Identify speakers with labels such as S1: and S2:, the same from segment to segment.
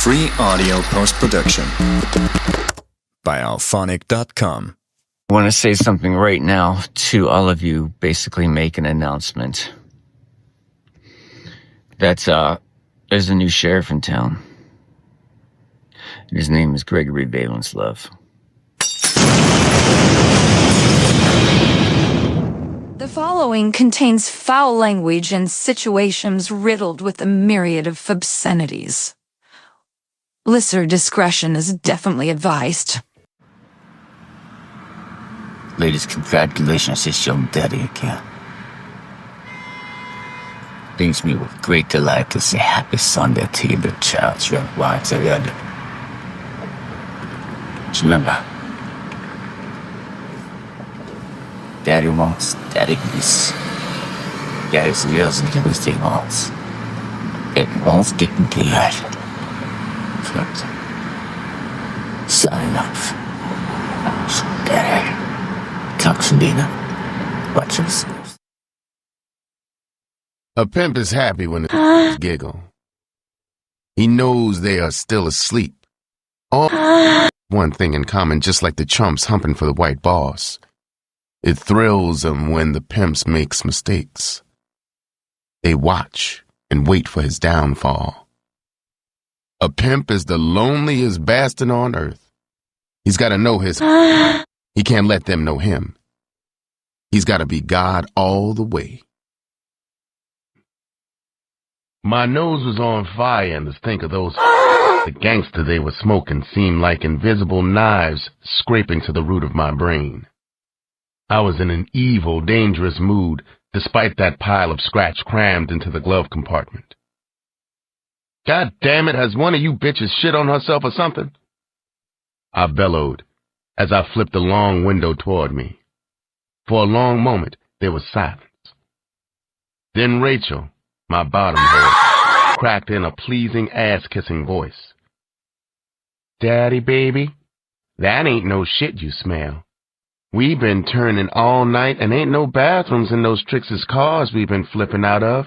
S1: Free audio post-production by alphonic.com.
S2: I want to say something right now to all of you, basically make an announcement. There's a new sheriff in town. His name is Gregory Valence Love.
S3: The following contains foul language and situations riddled with a myriad of obscenities. Listener discretion is definitely advised.
S4: Ladies, congratulations, it's your daddy again. Brings me with great delight to say happy Sunday to you, little child. You're wise, Just remember, Daddy wants, Daddy needs. Daddy's girls and everything else. It won't get cleared. But, sign off. Daddy, talk to Dina. Watch yourself.
S5: A pimp is happy when the giggle. He knows they are still asleep. All one thing in common, just like the chumps humping for the white boss. It thrills them when the pimps makes mistakes. They watch and wait for his downfall. A pimp is the loneliest bastard on earth. He's got to know his... He can't let them know him. He's got to be God all the way. My nose was on fire, and to think of those... The gangster they were smoking seemed like invisible knives scraping to the root of my brain. I was in an evil, dangerous mood, despite that pile of scratch crammed into the glove compartment. God damn it, has one of you bitches shit on herself or something? I bellowed as I flipped the long window toward me. For a long moment, there was silence. Then Rachel, my bottom hole, cracked in a pleasing ass-kissing voice. Daddy, baby, that ain't no shit you smell. We been turning all night and ain't no bathrooms in those Trix's cars we been flipping out of.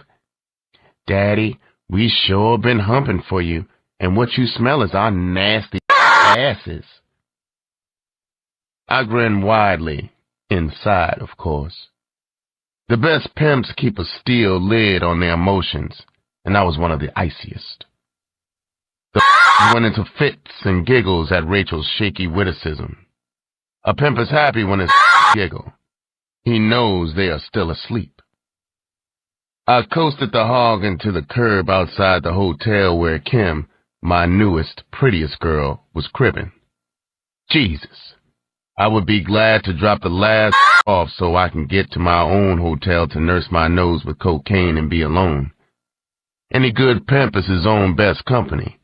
S5: Daddy, we sure been humping for you, and what you smell is our nasty asses. I grinned widely, inside, of course. The best pimps keep a steel lid on their emotions, and I was one of the iciest. The went into fits and giggles at Rachel's shaky witticism. A pimp is happy when his giggle. He knows they are still asleep. I coasted the hog into the curb outside the hotel where Kim, my newest, prettiest girl, was cribbing. Jesus, I would be glad to drop the last off so I can get to my own hotel to nurse my nose with cocaine and be alone. Any good pimp is his own best company.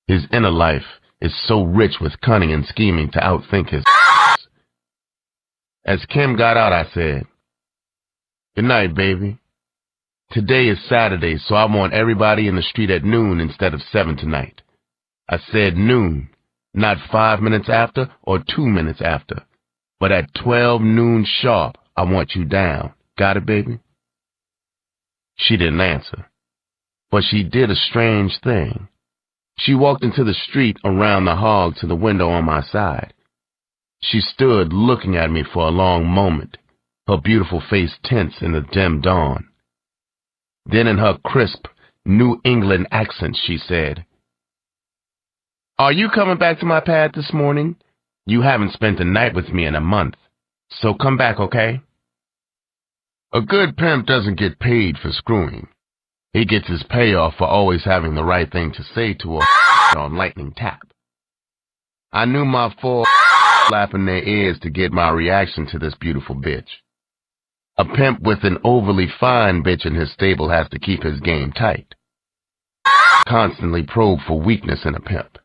S5: His inner life is so rich with cunning and scheming to outthink his. As Kim got out, I said, "Good night, baby. Today is Saturday, so I want everybody in the street at noon instead of 7 tonight. I said noon, not 5 minutes after or 2 minutes after, but at 12 noon sharp, I want you down. Got it, baby?" She didn't answer, but she did a strange thing. She walked into the street around the hog to the window on my side. She stood looking at me for a long moment, her beautiful face tense in the dim dawn. Then in her crisp, New England accent, she said, "Are you coming back to my pad this morning? You haven't spent a night with me in a month, so come back, okay?" A good pimp doesn't get paid for screwing. He gets his payoff for always having the right thing to say to a on lightning tap. I knew my four flapping their ears to get my reaction to this beautiful bitch. A pimp with an overly fine bitch in his stable has to keep his game tight. Constantly probe for weakness in a pimp.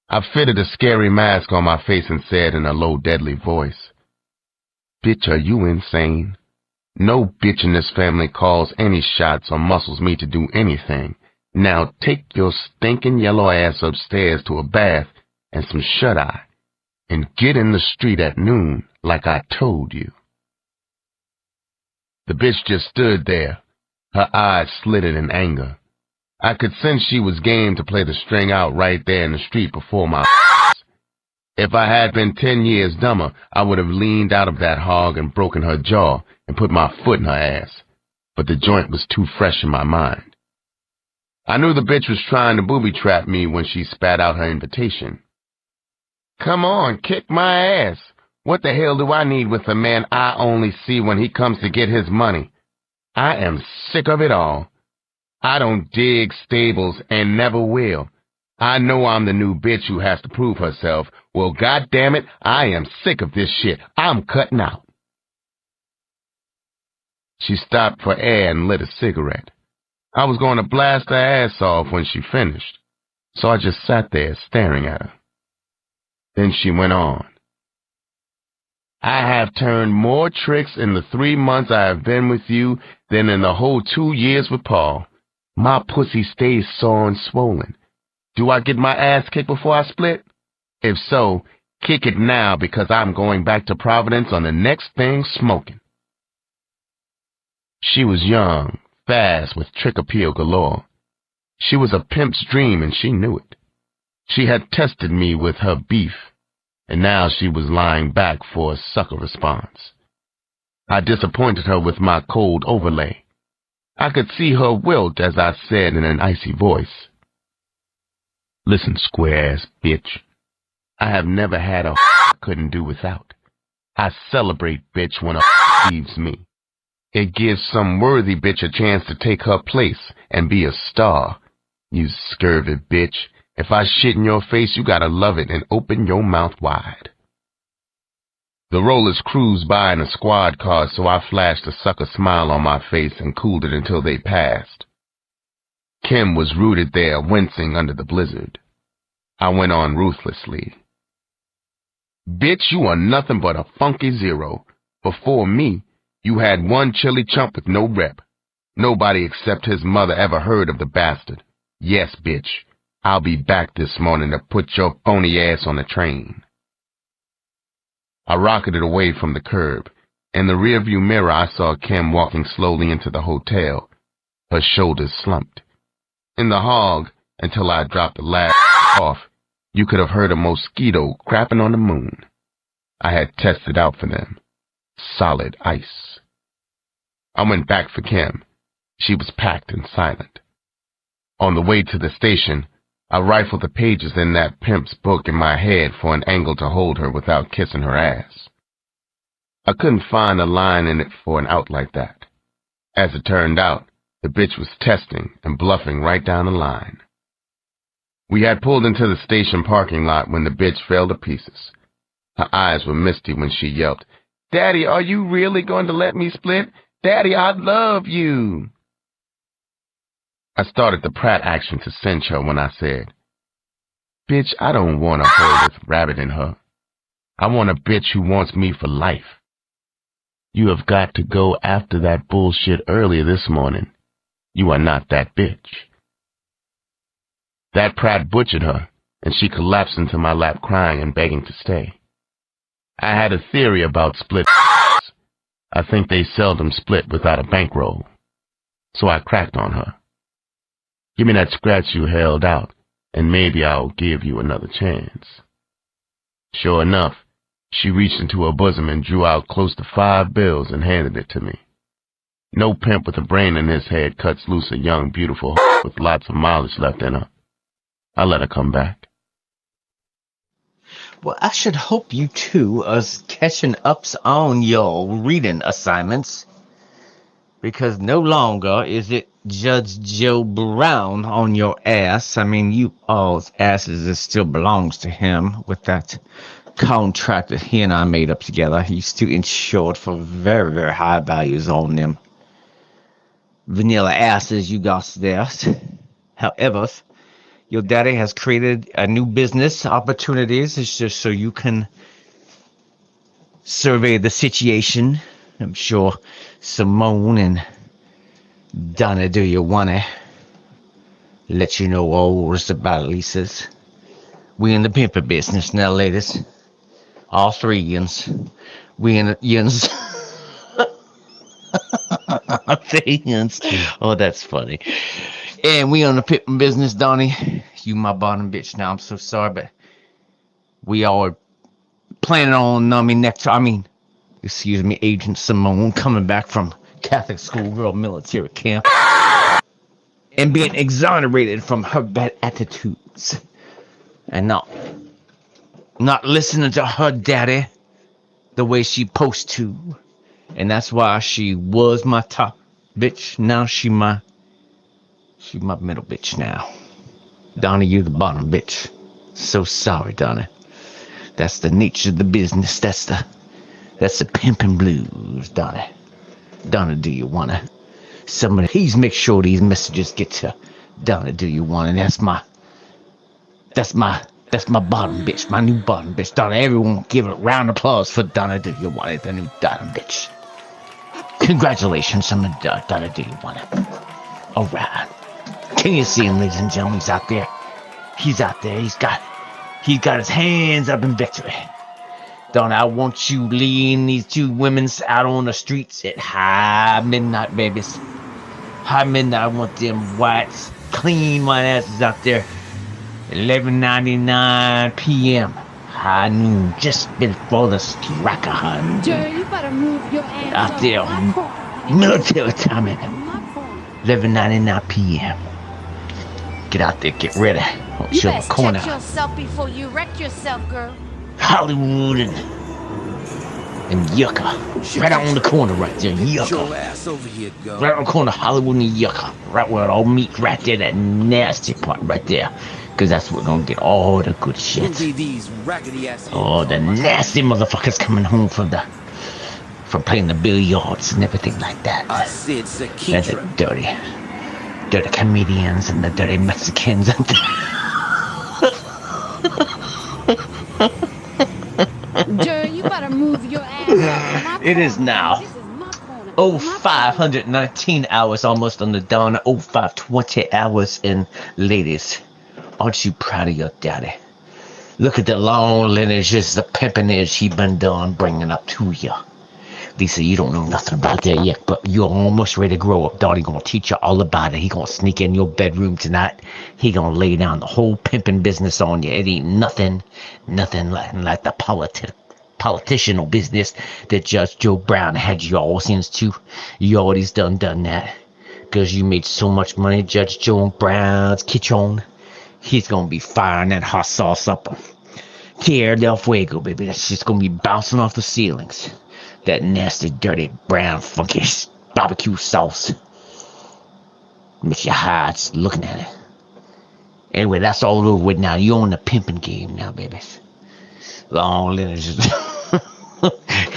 S5: I fitted a scary mask on my face and said in a low, deadly voice, "Bitch, are you insane? No bitch in this family calls any shots or muscles me to do anything. Now take your stinking yellow ass upstairs to a bath and some shut-eye, and get in the street at noon like I told you." The bitch just stood there, her eyes slitted in anger. I could sense she was game to play the string out right there in the street before my eyes. If I had been 10 years dumber, I would have leaned out of that hog and broken her jaw and put my foot in her ass. But the joint was too fresh in my mind. I knew the bitch was trying to booby-trap me when she spat out her invitation. Come on, kick my ass. What the hell do I need with a man I only see when he comes to get his money? I am sick of it all. I don't dig stables and never will. I know I'm the new bitch who has to prove herself. Well, goddammit, I am sick of this shit. I'm cutting out. She stopped for air and lit a cigarette. I was going to blast her ass off when she finished, so I just sat there staring at her. Then she went on. I have turned more tricks in the 3 months I have been with you than in the whole 2 years with Paul. My pussy stays sore and swollen. Do I get my ass kicked before I split? If so, kick it now because I'm going back to Providence on the next thing smoking. She was young, fast, with trick appeal galore. She was a pimp's dream and she knew it. She had tested me with her beef, and now she was lying back for a sucker response. I disappointed her with my cold overlay. I could see her wilt as I said in an icy voice, "Listen, square-ass bitch, I have never had a I couldn't do without. I celebrate, bitch, when a leaves me. It gives some worthy bitch a chance to take her place and be a star. You scurvy bitch, if I shit in your face, you gotta love it and open your mouth wide." The rollers cruised by in a squad car, so I flashed a sucker smile on my face and cooled it until they passed. Kim was rooted there, wincing under the blizzard. I went on ruthlessly. Bitch, you are nothing but a funky zero. Before me, you had one chilly chump with no rep. Nobody except his mother ever heard of the bastard. Yes, bitch, I'll be back this morning to put your phony ass on the train. I rocketed away from the curb. In the rearview mirror, I saw Kim walking slowly into the hotel. Her shoulders slumped. In the hog, until I dropped the last off, you could have heard a mosquito crapping on the moon. I had tested out for them. Solid ice. I went back for Kim. She was packed and silent. On the way to the station, I rifled the pages in that pimp's book in my head for an angle to hold her without kissing her ass. I couldn't find a line in it for an out like that. As it turned out, the bitch was testing and bluffing right down the line. We had pulled into the station parking lot when the bitch fell to pieces. Her eyes were misty when she yelped, "Daddy, are you really going to let me split? Daddy, I love you." I started the Pratt action to cinch her when I said, "Bitch, I don't want a hoe with rabbit in her. I want a bitch who wants me for life. You have got to go after that bullshit earlier this morning. You are not that bitch." That Pratt butchered her, and she collapsed into my lap crying and begging to stay. I had a theory about split. I think they seldom split without a bankroll. So I cracked on her. "Give me that scratch you held out, and maybe I'll give you another chance." Sure enough, she reached into her bosom and drew out close to 5 bills and handed it to me. No pimp with a brain in his head cuts loose a young, beautiful with lots of mileage left in her. I let her come back.
S4: Well, I should hope you two are catching ups on your reading assignments, because no longer is it Judge Joe Brown on your ass. I mean, you all's asses, it still belongs to him with that contract that he and I made up together. He's too insured for very, very high values on them vanilla asses you got there. However, your daddy has created a new business opportunities. It's just so you can survey the situation. I'm sure Simone and Donna, do you want to let you know all about Lisa's? We in the pimpin' business now, ladies. All 3 yins. We in the yins. The yins. Oh, that's funny. And we on the Pimpin business, Donnie. You my bottom bitch now. I'm so sorry, but we all are planning on excuse me, Agent Simone coming back from Catholic schoolgirl military camp and being exonerated from her bad attitudes and not listening to her daddy the way she supposed to. And that's why she was my top bitch. Now she my middle bitch now. Donnie, you the bottom bitch. So sorry, Donnie. That's the nature of the business. That's the pimpin' blues, Donnie. Donnie, do you wanna? Somebody, please make sure these messages get to Donnie. Do you wanna? That's my bottom bitch, my new bottom bitch. Donnie, everyone give a round of applause for Donnie. Do you want it? The new bottom bitch. Congratulations on the Donnie. Do you want it? All right. Can you see him, ladies and gentlemen? He's out there. He's out there. He's got his hands up in victory. Donnie, I want you leading these two women out on the streets at high midnight, babies. High midnight. I want them clean white asses out there. 11:99 p.m. High noon, just before the strike of high noon.
S6: Jerry, you better move your ass
S4: Out there, military time at 11:99 p.m. Get out there, get ready.
S6: You
S4: Show a
S6: best
S4: corner.
S6: check yourself before you wreck yourself, girl.
S4: Hollywood and Yucca. Right out on the corner right there, Yucca. Right on the corner, Hollywood and Yucca. Right where it all meets, right there, that nasty part right there. Because that's where we're going to get all the good shit. Oh, the nasty motherfuckers coming home from playing the billiards and everything like that. And the dirty comedians and the dirty Mexicans.
S6: Jerry, you better move your ass.
S4: It is now 519 hours almost on the dawn. 520 hours. And ladies, aren't you proud of your daddy? Look at the long lineages, the pimpinage he been done bringing up to you. Lisa, you don't know nothing about that yet, but you're almost ready to grow up. Donnie gonna teach you all about it. He gonna sneak in your bedroom tonight. He gonna lay down the whole pimping business on you. It ain't nothing like the politicianal business that Judge Joe Brown had you all into. You already done that. Because you made so much money, Judge Joe Brown's kitchen. He's gonna be firing that hot sauce up. Tierra del Fuego, baby. That's just gonna be bouncing off the ceilings. That nasty, dirty, brown, funky barbecue sauce. Makes you high just looking at it. Anyway, that's all over with now. You're on the pimping game now, babies. Long lineages.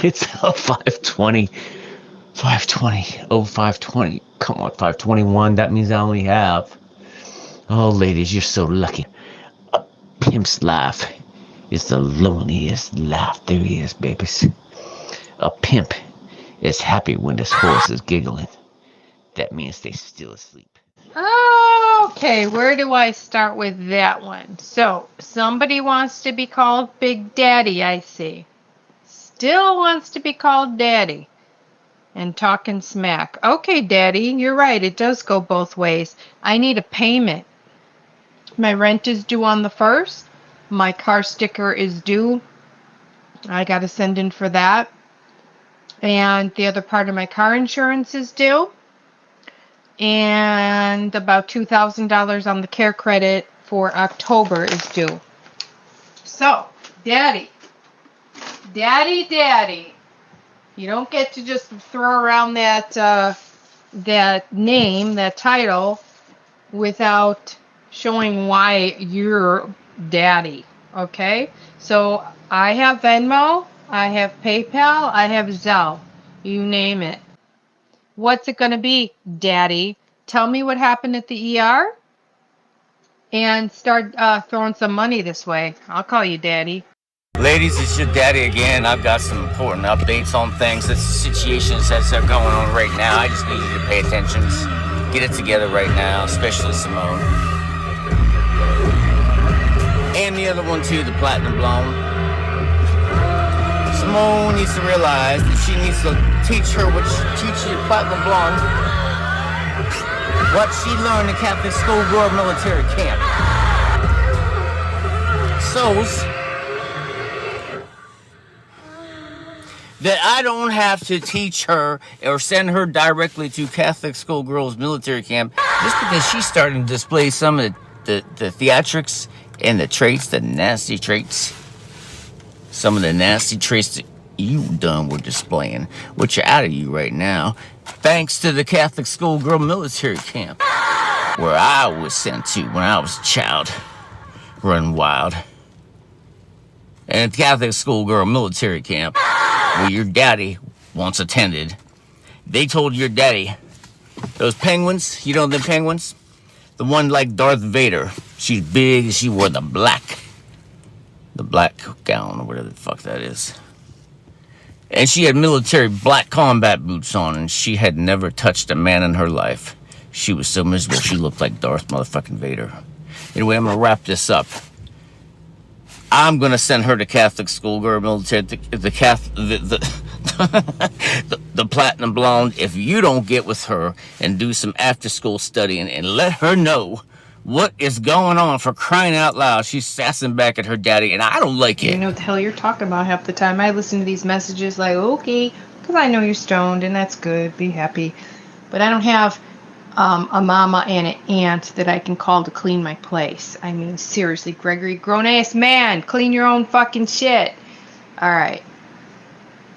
S4: It's 520. 520. Come on, 521. That means I only have. Oh, ladies, you're so lucky. A pimp's life is the loneliest life there is, babies. A pimp is happy when his horse is giggling. That means they're still asleep.
S7: Okay, where do I start with that one? So, somebody wants to be called Big Daddy, I see. Still wants to be called Daddy. And talking smack. Okay, Daddy, you're right. It does go both ways. I need a payment. My rent is due on the 1st. My car sticker is due. I got to send in for that. And the other part of my car insurance is due. And about $2,000 on the care credit for October is due. So, Daddy. You don't get to just throw around that name, that title, without showing why you're Daddy. Okay? So, I have Venmo. I have PayPal, I have Zelle. You name it. What's it going to be, Daddy? Tell me what happened at the ER and start throwing some money this way. I'll call you Daddy.
S2: Ladies, it's your daddy again. I've got some important updates on things. That's situations that's going on right now. I just need you to pay attention. Get it together right now, especially Simone. And the other one too, the platinum blonde. Simone needs to realize that she needs to teach the platinum blonde what she learned in Catholic schoolgirl military camp. So's that I don't have to teach her or send her directly to Catholic schoolgirls military camp just because she's starting to display some of the theatrics and the traits, the nasty traits. Some of the nasty traits that you done were displaying, which are out of you right now, thanks to the Catholic schoolgirl military camp, where I was sent to when I was a child, run wild. And at the Catholic schoolgirl military camp, where your daddy once attended, they told your daddy, those penguins, you know the penguins? The one like Darth Vader. She's big, she wore the black gown or whatever the fuck that is. And she had military black combat boots on, and she had never touched a man in her life. She was so miserable, she looked like Darth motherfucking Vader. Anyway, I'm gonna wrap this up. I'm gonna send her to Catholic schoolgirl military, the platinum blonde, if you don't get with her and do some after school studying and let her know what is going on, for crying out loud. She's sassing back at her daddy, and I don't like it.
S7: You know what the hell you're talking about half the time. I listen to these messages like, okay, because I know you're stoned, and that's good. Be happy. But I don't have a mama and an aunt that I can call to clean my place. I mean, seriously, Gregory, grown-ass man, clean your own fucking shit. All right.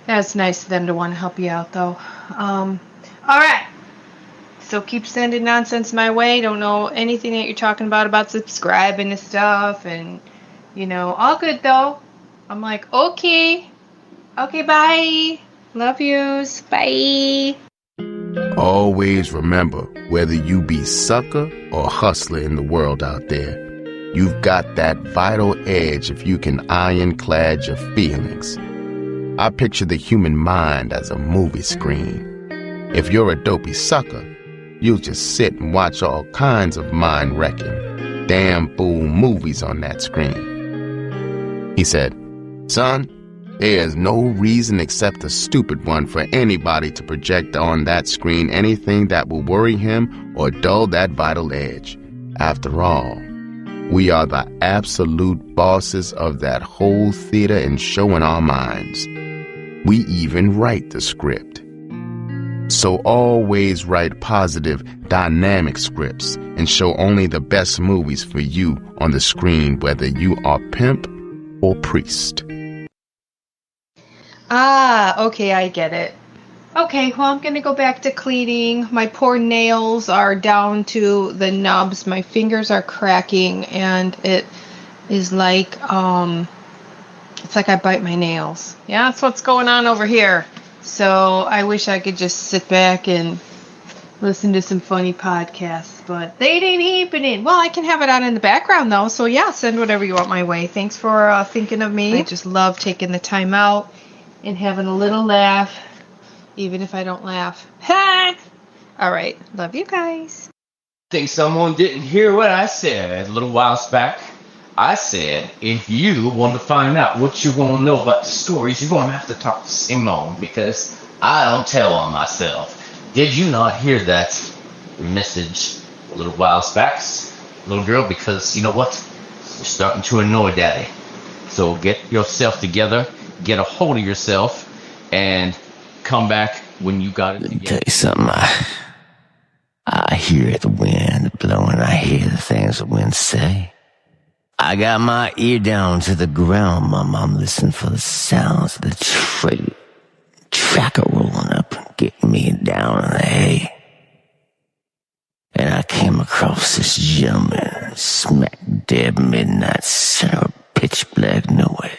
S7: That's nice of them to want to help you out, though. All right. So keep sending nonsense my way. Don't know anything that you're talking about subscribing to stuff. And, you know, all good, though. I'm like, okay. Okay, bye. Love yous. Bye.
S5: Always remember, whether you be sucker or hustler in the world out there, you've got that vital edge if you can ironclad your feelings. I picture the human mind as a movie screen. If you're a dopey sucker, you'll just sit and watch all kinds of mind-wrecking, damn fool movies on that screen. He said, son, there's no reason except a stupid one for anybody to project on that screen anything that will worry him or dull that vital edge. After all, we are the absolute bosses of that whole theater and show in our minds. We even write the script. So always write positive, dynamic scripts and show only the best movies for you on the screen, whether you are pimp or priest.
S7: Ah, okay, I get it. Okay, well, I'm going to go back to cleaning. My poor nails are down to the nubs. My fingers are cracking, and it is like, it's like I bite my nails. Yeah, that's what's going on over here. So I wish I could just sit back and listen to some funny podcasts, but they ain't happening. Well, I can have it on in the background, though. So, yeah, send whatever you want my way. Thanks for thinking of me. I just love taking the time out and having a little laugh, even if I don't laugh. Ha! All right. Love you guys.
S4: Think someone didn't hear what I said a little while back. I said, if you want to find out what you want to know about the stories, you're going to have to talk to Simone, because I don't tell on myself. Did you not hear that message a little while back, little girl? Because you know what? You're starting to annoy Daddy. So get yourself together, get a hold of yourself, and come back when you got it together.
S2: Let me tell you something. I hear the wind blowing. I hear the things the wind say. I got my ear down to the ground, Mom. I'm listening for the sounds of the tracker rolling up and getting me down in the hay. And I came across this gentleman smack dead midnight center of pitch black nowhere.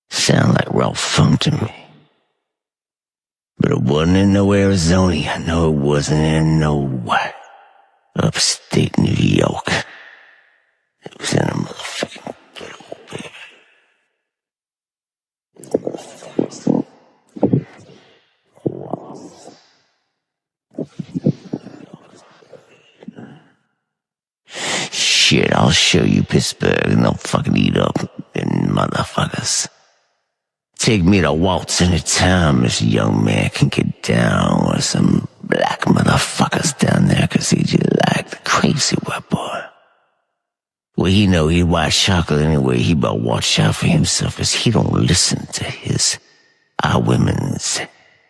S2: Sound like Ralph Funk to me. But it wasn't in no Arizona. I know it wasn't in no upstate New York. It was in a motherfucking ghetto, baby. Shit, I'll show you Pittsburgh and they'll fucking eat up them motherfuckers. Take me to waltz into town. This young man can get down with some
S8: black motherfuckers down there 'cause he just like the crazy white boy. Well, he know he white chocolate anyway. He better watch out for himself 'cause he don't listen to his women's.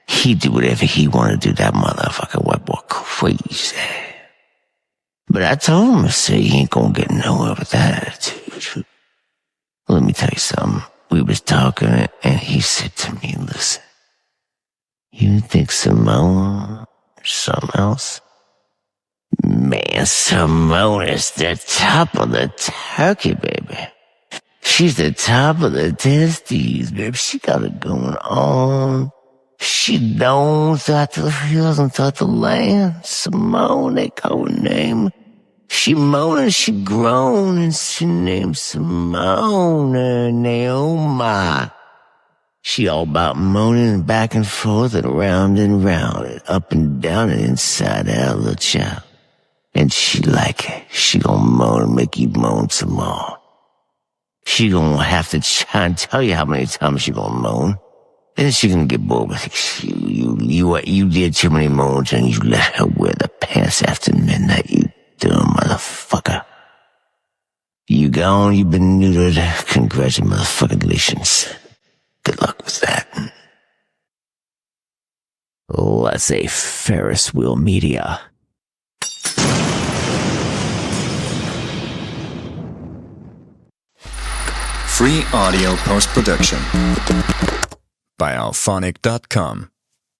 S8: He do whatever he want to do. That motherfucker white boy crazy. But I told him, I said, he ain't gonna get nowhere with that attitude. Let me tell you something. We was talking and he said to me, listen, you think Simone or something else? Man, Simone is the top of the turkey, baby. She's the top of the testes, baby. She got it going on. She knows throughout the hills and throughout the land. Simone, they call her name. She moaning, she grown, and she named Simone Naoma. She all about moaning back and forth and round and up and down and inside out, little child. And she like it. She gonna moan and make you moan some more. She gonna have to try and tell you how many times she gonna moan. Then she gonna get bored with you. You did too many moans and you let her wear the pants after midnight, you dumb motherfucker. You gone, you been neutered. Congratulations. Good luck with that.
S9: Laissez-Ferris Wheel Media.
S1: Free audio post-production by alphonic.com.